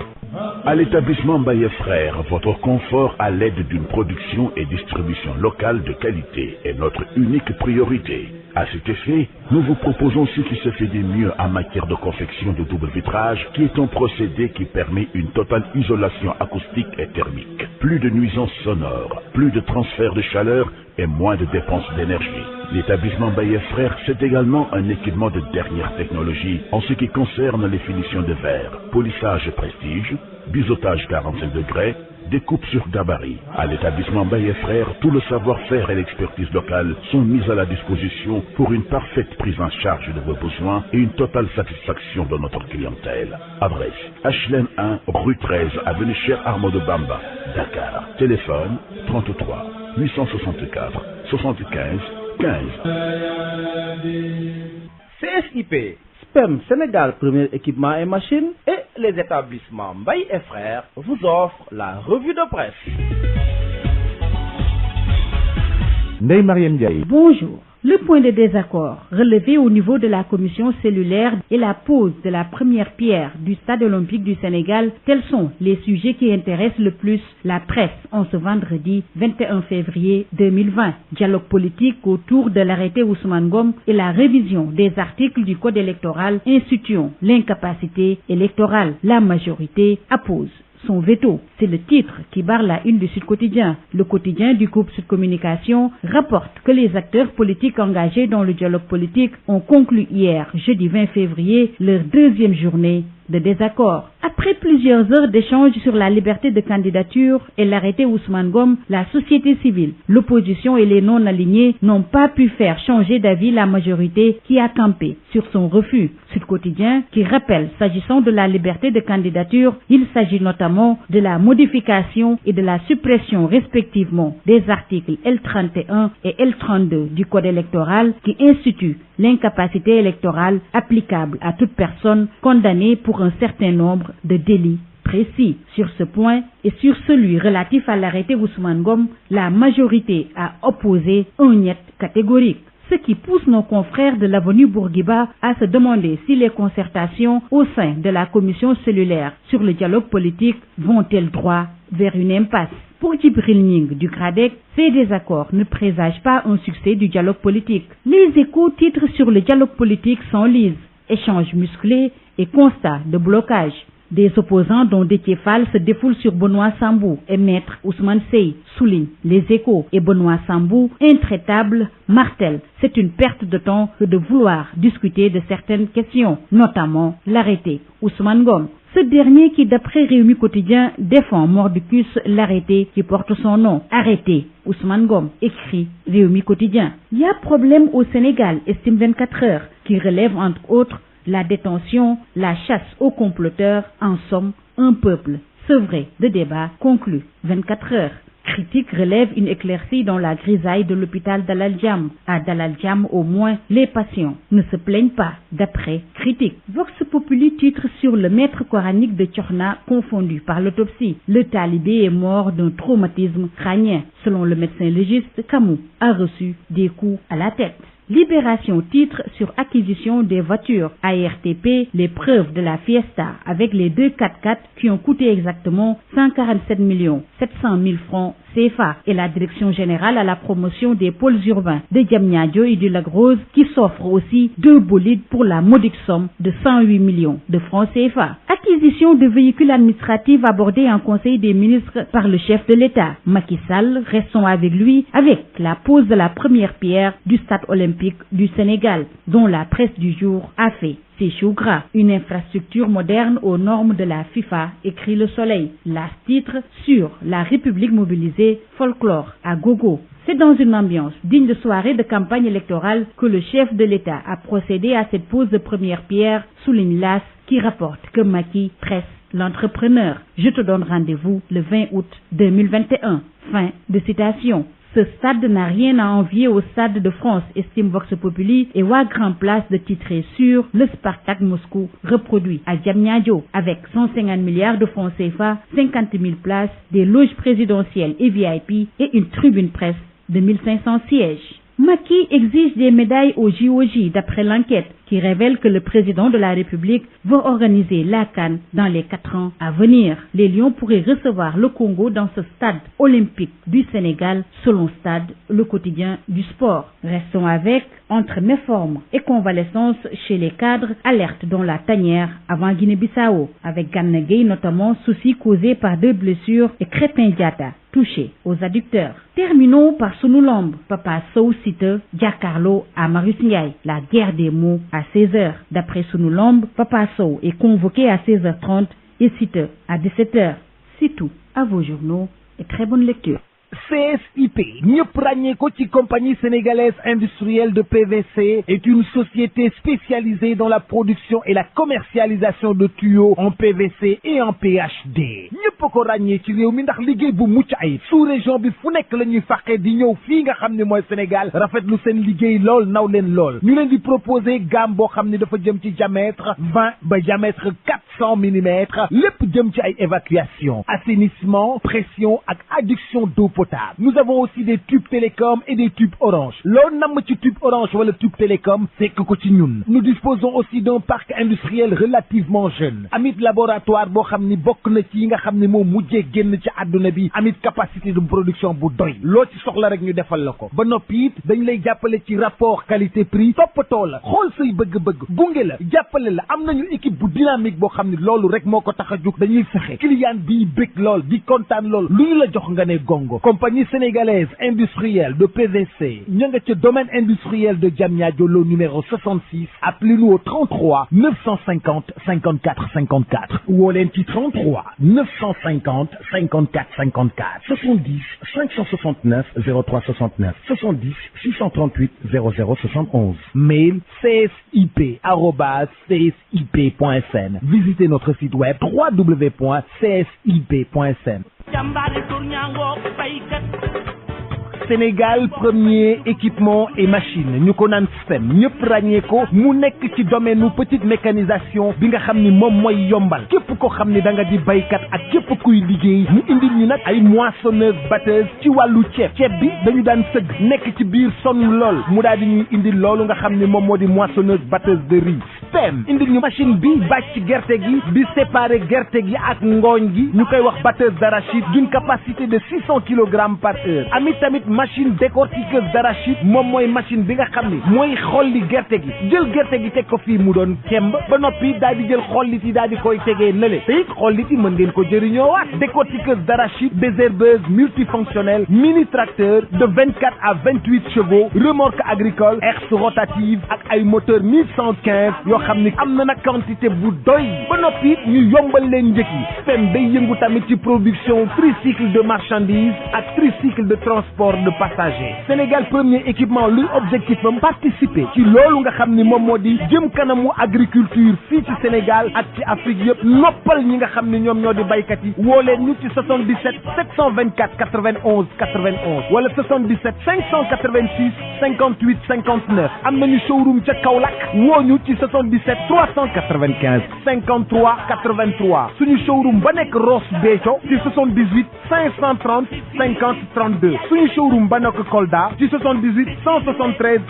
À l'établissement Mbaye Frères, votre confort à l'aide d'une production et distribution locale de qualité est notre unique priorité. À cet effet, nous vous proposons ce qui se fait de mieux en matière de confection de double vitrage, qui est un procédé qui permet une totale isolation acoustique et thermique. Plus de nuisances sonores, plus de transfert de chaleur et moins de dépenses d'énergie. L'établissement Baye Frères, c'est également un équipement de dernière technologie en ce qui concerne les finitions de verre, polissage prestige, biseautage 45 degrés, découpe sur gabarit. À l'établissement Baye Frères, tout le savoir-faire et l'expertise locale sont mis à la disposition pour une parfaite prise en charge de vos besoins et une totale satisfaction de notre clientèle. Adresse HLM 1, rue 13, avenue Cheikh Ahmadou Bamba, Dakar. Téléphone 33 864 75 15.
CSIP, SPEM Sénégal, premier équipement et machines, et les établissements Baye et Frères vous offrent la revue de presse.
Ndeye Mariam Ndiaye.
Bonjour. Le point de désaccord relevé au niveau de la commission cellulaire et la pose de la première pierre du stade olympique du Sénégal, tels sont les sujets qui intéressent le plus la presse en ce vendredi 21 février 2020. Dialogue politique autour de l'arrêté Ousmane Ngom et la révision des articles du code électoral instituant l'incapacité électorale. La majorité oppose son veto. C'est le titre qui barre la une du Sud Quotidien. Le quotidien du groupe Sud Communication rapporte que les acteurs politiques engagés dans le dialogue politique ont conclu hier, jeudi 20 février, leur deuxième journée de désaccord. Après plusieurs heures d'échanges sur la liberté de candidature et l'arrêté Ousmane Ngom, la société civile, l'opposition et les non-alignés n'ont pas pu faire changer d'avis la majorité qui a campé sur son refus. Sud Quotidien qui rappelle, s'agissant de la liberté de candidature, il s'agit notamment de la modification et de la suppression respectivement des articles L31 et L32 du Code électoral qui instituent l'incapacité électorale applicable à toute personne condamnée pour un certain nombre de délits précis. Sur ce point et sur celui relatif à l'arrêté Ousmane Ngom, la majorité a opposé un niet catégorique. Ce qui pousse nos confrères de l'avenue Bourguiba à se demander si les concertations au sein de la commission cellulaire sur le dialogue politique vont-elles droit vers une impasse. Pour Djibril Ning du CRADEC, ces désaccords ne présagent pas un succès du dialogue politique. Les Échos titrent sur le dialogue politique s'enlisent, échanges musclés et constats de blocage. Des opposants dont Déthié Fall se défoulent sur Benoît Sambou et Maître Ousmane Sey, soulignent les Échos, et Benoît Sambou, intraitable, martèle. C'est une perte de temps que de vouloir discuter de certaines questions, notamment l'arrêté Ousmane Ngom. Ce dernier qui, d'après Rewmi Quotidien, défend mordicus l'arrêté qui porte son nom. Arrêté Ousmane Ngom, écrit Rewmi Quotidien. Il y a problème au Sénégal, estime 24 heures, qui relève entre autres la détention, la chasse aux comploteurs, en somme, un peuple sevré de débat conclu. 24 heures. Critique relève une éclaircie dans la grisaille de l'hôpital Dalal Jamm. À Dalal Jamm, au moins, les patients ne se plaignent pas, d'après Critique. Vox Populi titre sur le maître coranique de Tchorna confondu par l'autopsie. Le talibé est mort d'un traumatisme crânien. Selon le médecin légiste, Kamou a reçu des coups à la tête. Libération titre sur acquisition des voitures ARTP, les preuves de la fiesta avec les deux 4x4 qui ont coûté exactement 147 700 000 francs CFA et la direction générale à la promotion des pôles urbains de Diamniadio et du Lac Rose qui s'offre aussi 2 bolides pour la modique somme de 108 millions de francs CFA. Acquisition de véhicules administratifs abordés en Conseil des ministres par le chef de l'État. Macky Sall, restons avec lui avec la pose de la première pierre du stade olympique du Sénégal, dont la presse du jour a fait ses choux gras. Une infrastructure moderne aux normes de la FIFA, écrit Le Soleil. La titre sur la République mobilisée, folklore à gogo. C'est dans une ambiance digne de soirée de campagne électorale que le chef de l'État a procédé à cette pose de première pierre, souligne l'AS qui rapporte que Macky presse l'entrepreneur. Je te donne rendez-vous le 20 août 2021. Fin de citation. Ce stade n'a rien à envier au stade de France, estime Vox Populi, et voit grand place de titrer sur le Spartak Moscou reproduit à Diamniadio avec 150 milliards de francs CFA, 50 000 places, des loges présidentielles et VIP et une tribune presse de 1500 sièges. Macky exige des médailles au JOJ d'après l'enquête qui révèle que le président de la République veut organiser la CAN dans les 4 ans à venir. Les Lions pourraient recevoir le Congo dans ce stade olympique du Sénégal, selon Stade, le quotidien du sport. Restons avec entre méforme et convalescence chez les cadres, alerte dans la tanière avant Guinée-Bissau, avec Gana Gueye notamment, soucis causés par 2 blessures et Krépin Diatta, touché aux adducteurs. Terminons par Sunu Lamb, Papa Sow Siteu, Jakaarlo à Marius Ndiaye, la guerre des mots à 16h. D'après Sunu Lamb, Papa Sow est convoqué à 16h30 et Siteu à 17h. C'est tout. À vos journaux et très bonne lecture.
CSIP, ñëpp ràññee ko ci compagnie sénégalaise industrielle de PVC, est une société spécialisée dans la production et la commercialisation de tuyaux en PVC et en PHD. ñëpp ko ràññee ci réew mi ndax liggéey bu mucc ayib. sous-région bi fu nekk la ñuy fàqee di ñëw fii nga xam ne mooy Sénégal rafetlu seen liggéey lool naw leen lool. ñu leen di proposer gamme boo xam ne dafa jëm ci diamètre 20 ba diamètre 400 mm, lépp jëm ci ay évacuation, assainissement, pression ak adduction d'eau potable. Nous avons aussi des tubes télécom et des tubes orange. Loo namm ci tube orange wala tube télécom fekk ko ci ñun. Nous disposons aussi d'un parc industriel relativement jeune. Amit laboratoire boo xam ni bokk na ci yi nga xam ne moo mujjee génn ci àdduna bi. Amit capacité de production bu doy. Loo ci soxla rek ñu defal la ko. Ba noppi it dañ lay jàppale ci rapport qualité prix. Toppatoo la xool say bëgg-bëgg gunge la jàppale la. Am nañu équipe bu dynamique boo xam ne loolu rek moo ko tax a jóg. Dañuy fexe client bi bëgg lool di kontaan lool lu ñu la jox nga ne gongo. Compagnie sénégalaise industrielle de PVC, ña nga ca domaine industriel de Diamniadio, lo numéro 66. Appelez-nous au 33 950 54 54 ou au lenti 33 950 54 54 70 569 03 69 70 638 00 71. Mail csip@csip.sn. Visitez notre site web www.csip.sn. Sénégal premier équipement et machine ñu ko naan STEM ñëpp ràññee ko mu nekk ci domaine nu petite mécanisation bi nga xam ni moom mooy yombal képp ko xam ni da nga di baykat ak képp kuy liggéey mu indil ñu nag ay moissonneuse batteuse ci wàllu ceeb bi dañu daan sëgg nekk ci biir sonn lool mu daal di ñuy indil loolu nga xam ni moom moo di moissonneuse batteuse de riz. STEM indil ñu machine bi bàcc gerte gi di séparer gerte gi ak ngooñ gi ñu koy wax batteuse d'arachide d'une capacité de 600 kg par heure. Amit tamit machine décortiqueuse d'arachide moom mooy machine bi nga xam ni mooy xolli gerte gi jël gerte gi teg ko fii mu doon kemb ba noppi daal di jël xollit yi daal di koy tegee nële te it xollit yi mën ngeen ko jëriñoo waat. Décortiqueuse d'arachide, désherbeuse multifonctionnelle, mini tracteur de 24 à 28 chevaux, remorque agricole, herse rotative ak ay moteur 1115 yoo xam ni am na nag quantité bu doy ba noppi ñu yombal leen njëkk yi. STEM day yëngu tamit ci production tricycle de marchandises ak tricycle de transport de passagers. Sénégal premier équipement luy objectif am participer ci loolu nga xam ni moom moo di jëm kanamu agriculture fii ci Sénégal ak ci Afrique yëpp noppal ñi nga xam ni ñoom ñoo di baykat yi woo leen ñu ci 77 724 91 91 wala 77 586 58 59 am nañu showroom ca Kaolack woo ñu ci 77 395 53 83 suñu showroom ba nekk Ross Béthio ci 78 530 50 32 suñu showroom ba nekk Kolda ci 78 173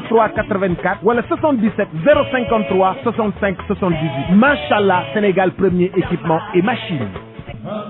03 84 wala 77 053 65 78. Machallah, Sénégal premier équipement et machine.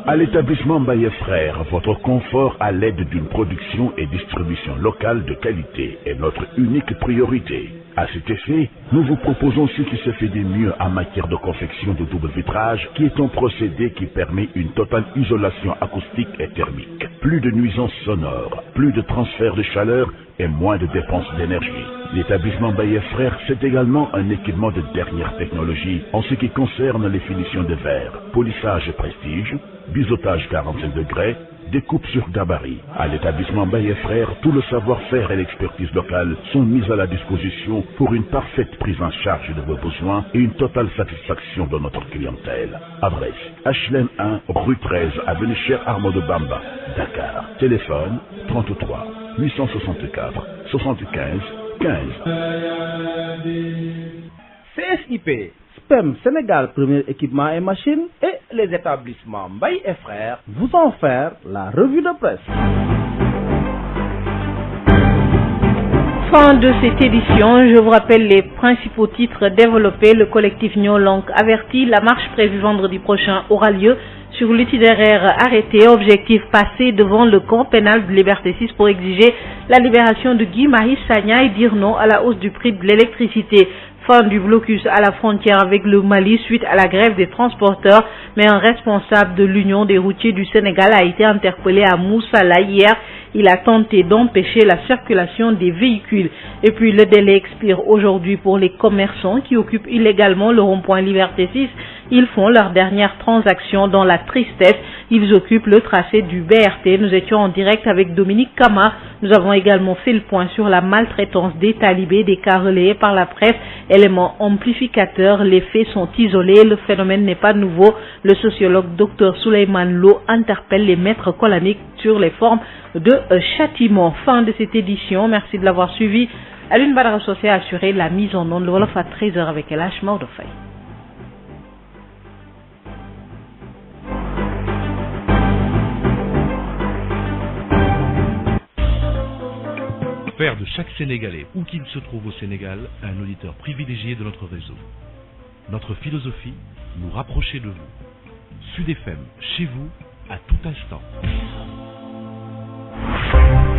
À l'établissement Mbaye Frères, votre confort à l'aide d'une production et distribution locale de qualité est notre unique priorité. À cet effet, nous vous proposons ce qui se fait de mieux en matière de confection de double vitrage, qui est un procédé qui permet une totale isolation acoustique et thermique. Plus de nuisances sonores, plus de transfert de chaleur et moins de dépenses d'énergie. L'établissement Mbaye Frères, c'est également un équipement de dernière technologie en ce qui concerne les finitions de verre, polissage prestige, biseautage 45 degrés, découpe sur gabarit. À l'établissement Mbaye Frères, tout le savoir-faire et l'expertise locale sont mis à la disposition pour une parfaite prise en charge de vos besoins et une totale satisfaction de notre clientèle. Adresse HLM 1, rue 13, avenue Cheikh Ahmadou Bamba, Dakar. Téléphone 33 864 75 15.
CSIP, SPEM Sénégal premier équipement et machine et les établissements Mbaye et Frères vous ont offert la revue de presse.
Fin de cette édition, je vous rappelle les principaux titres développés. Le collectif Nyolong avertit, la marche prévue vendredi prochain aura lieu sur l'itinéraire arrêté. Objectif, passer devant le camp pénal de Liberté 6 pour exiger la libération de Guy Marius Sagna et dire non à la hausse du prix de l'électricité. Fin du blocus à la frontière avec le Mali suite à la grève des transporteurs, mais un responsable de l'Union des routiers du Sénégal a été interpellé à Moussala hier. Il a tenté d'empêcher la circulation des véhicules. Et puis le délai expire aujourd'hui pour les commerçants qui occupent illégalement le rond-point Liberté 6. Ils font leur dernière transaction dans la tristesse. Ils occupent le tracé du BRT. Nous étions en direct avec Dominique Kama. Nous avons également fait le point sur la maltraitance des talibés, des cas relayés par la presse. Élément amplificateur, les faits sont isolés. Le phénomène n'est pas nouveau. Le sociologue Dr Souleymane Lo interpelle les maîtres coraniques sur les formes de châtiment. Fin de cette édition. Merci de l'avoir suivi. Alioune Badara Socé a assuré la mise en onde. Le Wolof à 13h avec El Hadj Maodo Faye.
Faire de chaque Sénégalais, où qu'il se trouve au Sénégal, un auditeur privilégié de notre réseau. Notre philosophie, nous rapprocher de vous. Sud FM, chez vous, à tout instant.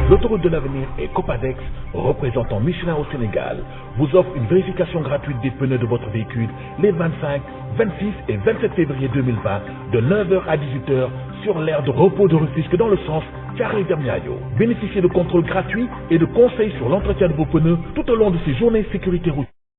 L'autoroute de l'avenir et Copadex, représentant Michelin au Sénégal, vous offre une vérification gratuite des pneus de votre véhicule les 25, 26 et 27 février 2020 de 9h à 18h sur l'aire de repos de Rufisque dans le sens Thiaroye-Diamniadio. Bénéficiez de contrôles gratuits et de conseils sur l'entretien de vos pneus tout au long de ces journées sécurité routière.